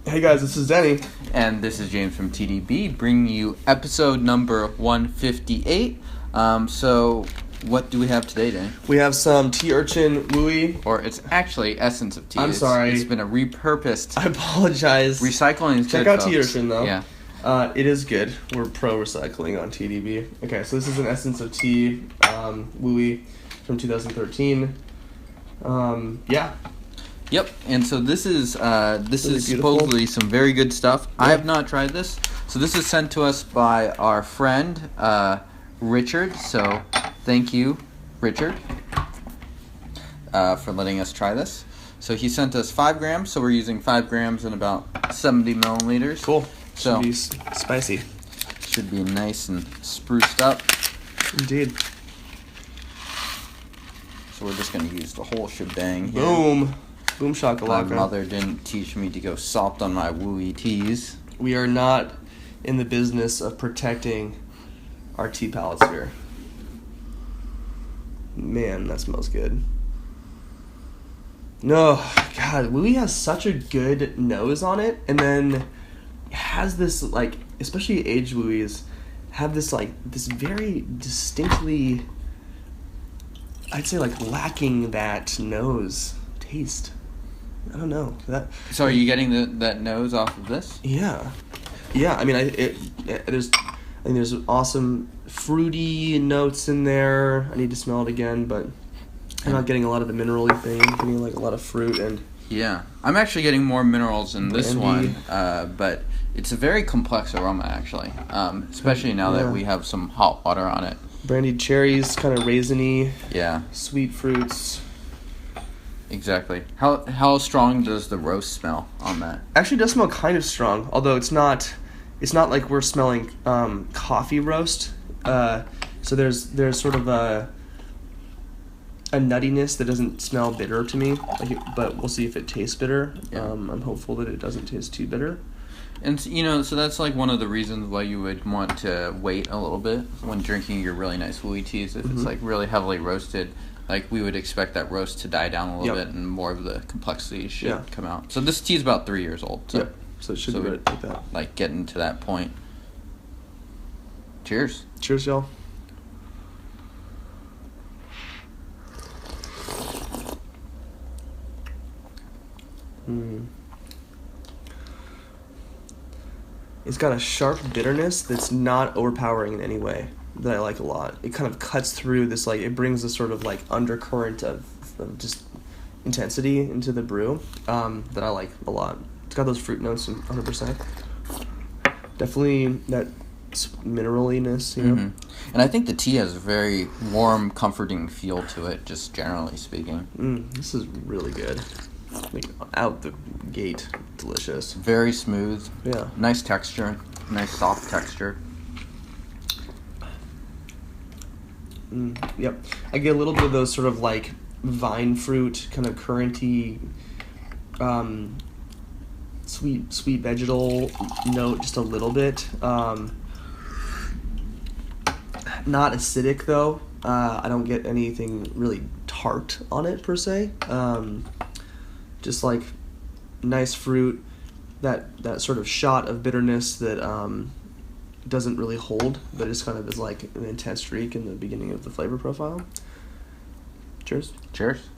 Hey guys, this is Denny. And this is James from TDB, bringing you episode number 158. So, what do we have today, Danny? We have some tea urchin wooey. Or it's actually essence of tea. I'm sorry. It's been a repurposed. I apologize. Recycling is good, Check out folks. tea urchin, though. Yeah. It is good. We're pro-recycling on TDB. Okay, so this is an essence of tea wooey from 2013. Yeah. Yep, and so this is Really supposedly some very good stuff. Yeah. I have not tried this. So this is sent to us by our friend, Richard. So thank you, Richard, for letting us try this. So he sent us 5 grams, so we're using 5 grams in about 70 milliliters. Cool. So should be spicy. Should be nice and spruced up. Indeed. So we're just going to use the whole shebang here. Boom. Boom My shakalaka. mother didn't teach me to go soft on my wooey teas. We are not in the business of protecting our tea palettes here. Man, that smells good. No, God, wooey has such a good nose on it, and then it has this, like, especially aged wooeys, have this, like, this very distinctly, I'd say, like, lacking that nose taste. I don't know. So are you getting that nose off of this? Yeah. I mean, there's awesome fruity notes in there. I need to smell it again, but I'm not getting a lot of the mineral-y thing. I'm getting like a lot of fruit and. Yeah, I'm actually getting more minerals in this brandy. one, but it's a very complex aroma actually, especially now that we have some hot water on it. Brandied cherries, kind of raisiny. Yeah, Sweet fruits. exactly. How strong does the roast smell on that? Actually, it does smell kind of strong, although it's not like we're smelling coffee roast. So there's sort of a nuttiness that doesn't smell bitter to me, but we'll see if it tastes bitter. Yeah. I'm hopeful that it doesn't taste too bitter. And so that's like one of the reasons why you would want to wait a little bit when drinking your really nice wooey teas. If it's like really heavily roasted, like we would expect that roast to die down a little bit and more of the complexity should come out. So this tea is about 3 years old. So, So it should be right like that. Like getting to that point. Cheers. Cheers, y'all. It's got a sharp bitterness that's not overpowering in any way, that I like a lot. It kind of cuts through this, like, it brings a sort of, like, undercurrent of just intensity into the brew that I like a lot. It's got those fruit notes 100%. Definitely that mineraliness, you know? And I think the tea has a very warm, comforting feel to it, just generally speaking. This is really good. Like, out the gate, delicious. Very smooth. Yeah. Nice texture. Nice soft texture. Yep. I get a little bit of those sort of like vine fruit, kind of currenty, sweet vegetal note, just a little bit. Not acidic though. I don't get anything really tart on it per se. Just like nice fruit, that sort of shot of bitterness that doesn't really hold, but just kind of is like an intense streak in the beginning of the flavor profile. Cheers. Cheers.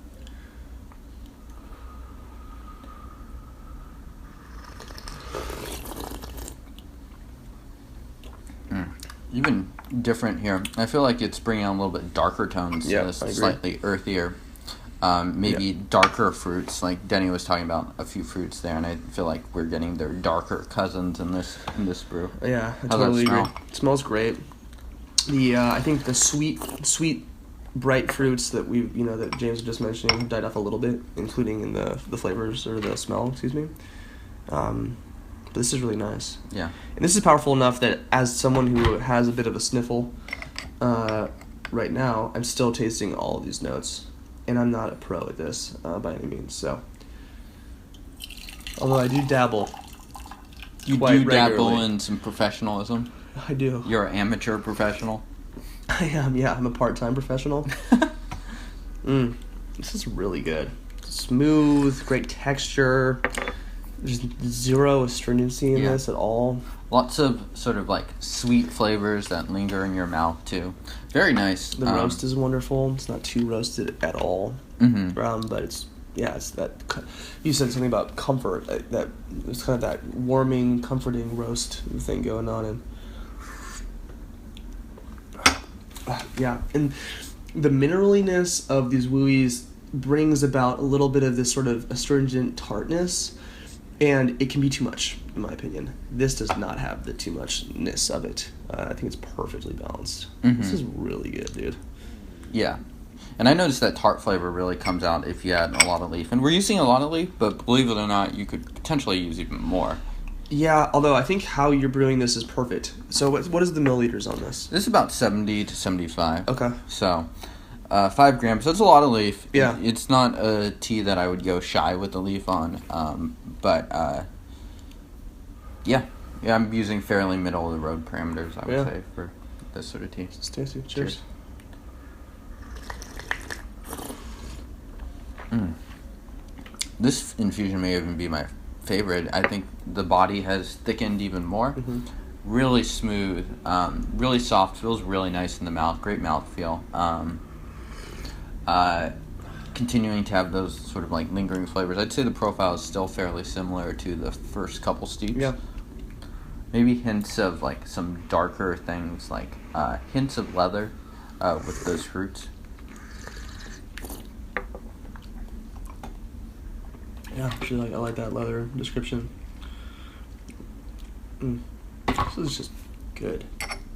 Even different here. I feel like it's bringing out a little bit darker tones to this, slightly earthier. Maybe darker fruits, like Denny was talking about a few fruits there, and I feel like we're getting their darker cousins in this brew. Yeah, I How's totally that smell? agree. It smells great. I think the sweet bright fruits that that James was just mentioning have died off a little bit, including in the flavors or the smell. Excuse me. But this is really nice. Yeah. And this is powerful enough that as someone who has a bit of a sniffle, right now, I'm still tasting all of these notes. And I'm not a pro at this by any means, so. Although I do dabble. You do dabble in some professionalism? I do. You're an amateur professional? I am, yeah. I'm a part-time professional. This is really good. smooth, great texture. There's zero astringency in this at all. Lots of sort of like sweet flavors that linger in your mouth too. Very nice. The roast is wonderful. It's not too roasted at all. But it's that. You said something about comfort. That it's kind of that warming, comforting roast thing going on, and and the mineraliness of these wooies brings about a little bit of this sort of astringent tartness. And it can be too much, in my opinion. This does not have the too muchness of it. I think it's perfectly balanced. This is really good, dude. Yeah. And I noticed that tart flavor really comes out if you add a lot of leaf. And we're using a lot of leaf, but believe it or not, you could potentially use even more. Yeah, although I think how you're brewing this is perfect. So what is the milliliters on this? This is about 70 to 75. Okay. So 5 grams. So it's a lot of leaf. Yeah. It's not a tea that I would go shy with the leaf on. But I'm using fairly middle of the road parameters, I would say, for this sort of tea. It's tasty. Cheers. This infusion may even be my favorite. I think the body has thickened even more. Really smooth, really soft, feels really nice in the mouth, great mouthfeel. Continuing to have those sort of like lingering flavors. I'd say the profile is still fairly similar to the first couple steeps. Yeah. Maybe hints of like some darker things, like hints of leather with those fruits. Yeah, actually, I like that leather description. This is just good.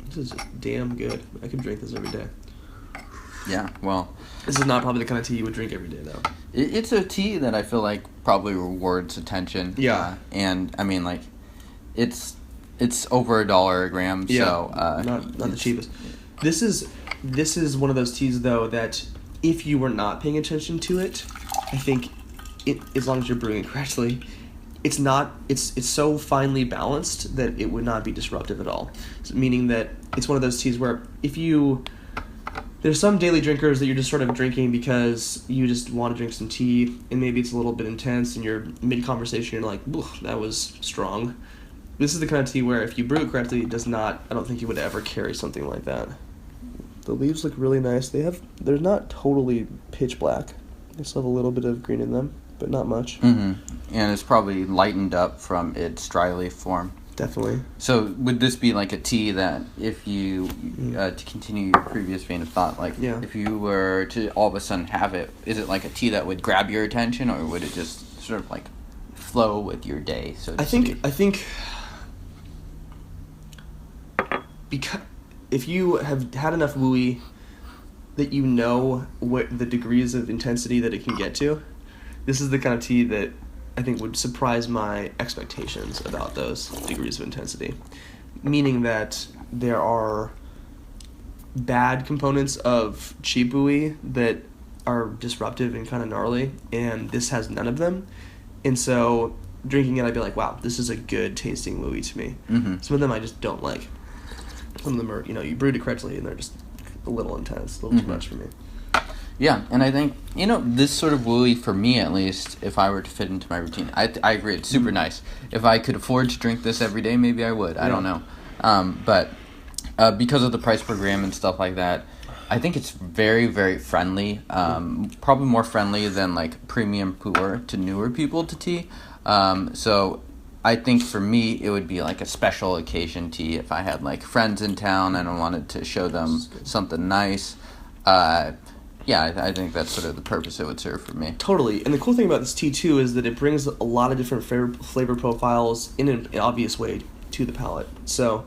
This is just damn good. I could drink this every day. Yeah, well... This is not probably the kind of tea you would drink every day, though. It's a tea that I feel like probably rewards attention. Yeah. And, I mean, like, it's over $1 a gram, so... not the cheapest. This is one of those teas, though, that if you were not paying attention to it, I think, as long as you're brewing it correctly, it's so finely balanced that it would not be disruptive at all. So, meaning that it's one of those teas where there's some daily drinkers that you're just sort of drinking because you just want to drink some tea, and maybe it's a little bit intense, and you're mid-conversation, you're like, that was strong. This is the kind of tea where if you brew it correctly, I don't think you would ever carry something like that. The leaves look really nice. They're not totally pitch black. They still have a little bit of green in them, but not much. And it's probably lightened up from its dry leaf form. Definitely. So would this be like a tea that if you, to continue your previous vein of thought, if you were to all of a sudden have it, is it like a tea that would grab your attention, or would it just sort of like flow with your day, so to speak? I think because if you have had enough wooey that you know what the degrees of intensity that it can get to, this is the kind of tea that I think would surprise my expectations about those degrees of intensity. Meaning that there are bad components of cheap wooey that are disruptive and kind of gnarly, and this has none of them. And so drinking it, I'd be like, wow, this is a good tasting wooey to me. Some of them I just don't like. Some of them are, you brewed it correctly, and they're just a little intense, a little too much for me. Yeah, and I think, this sort of wooey, for me at least, if I were to fit into my routine, I agree, it's super nice. If I could afford to drink this every day, maybe I would. I don't know. But because of the price per gram and stuff like that, I think it's very, very friendly. Probably more friendly than, like, premium pour to newer people to tea. So I think for me, it would be like a special occasion tea if I had, like, friends in town and I wanted to show them something nice. I think that's sort of the purpose it would serve for me. Totally. And the cool thing about this tea, too, is that it brings a lot of different flavor profiles in an obvious way to the palate. So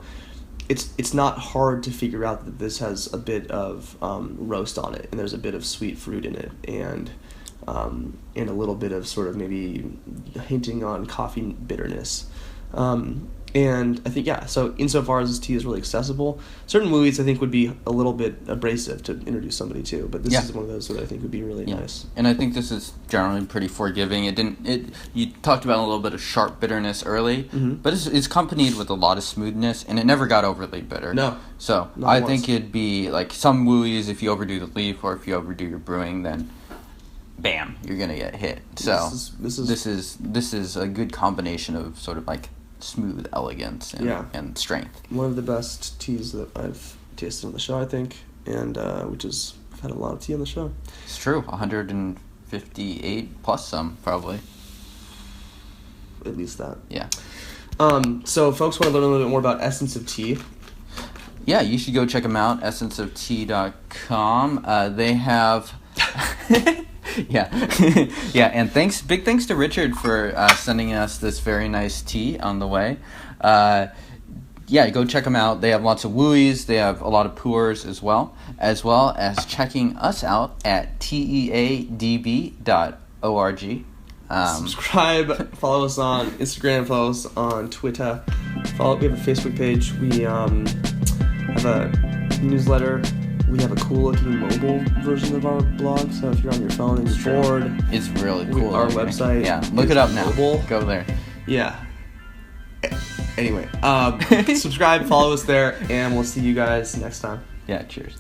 it's not hard to figure out that this has a bit of roast on it, and there's a bit of sweet fruit in it, and a little bit of sort of maybe hinting on coffee bitterness. And I think, so insofar as this tea is really accessible, certain wooies I think would be a little bit abrasive to introduce somebody to, but this is one of those that I think would be really nice. And I think this is generally pretty forgiving. You talked about a little bit of sharp bitterness early, but it's accompanied with a lot of smoothness, and it never got overly bitter. No. So I think it'd be like some wooies, if you overdo the leaf or if you overdo your brewing, then bam, you're gonna get hit. So this is a good combination of sort of like smooth elegance and strength. One of the best teas that I've tasted on the show, I think, and I've had a lot of tea on the show. It's true. 158 plus some, probably. At least that. Yeah. So folks want to learn a little bit more about Essence of Tea. Yeah, you should go check them out, essenceoftea.com. They have... yeah. And big thanks to Richard for sending us this very nice tea on the way. Go check them out. They have lots of wooies. They have a lot of pours as well as checking us out at teadb.org. Subscribe, follow us on Instagram, follow us on Twitter. We have a Facebook page. We have a newsletter. We have a cool-looking mobile version of our blog, so if you're on your phone and you're bored... It's really cool. Our website... Yeah, look it up now. Mobile. Go there. Yeah. Anyway, subscribe, follow us there, and we'll see you guys next time. Yeah, cheers.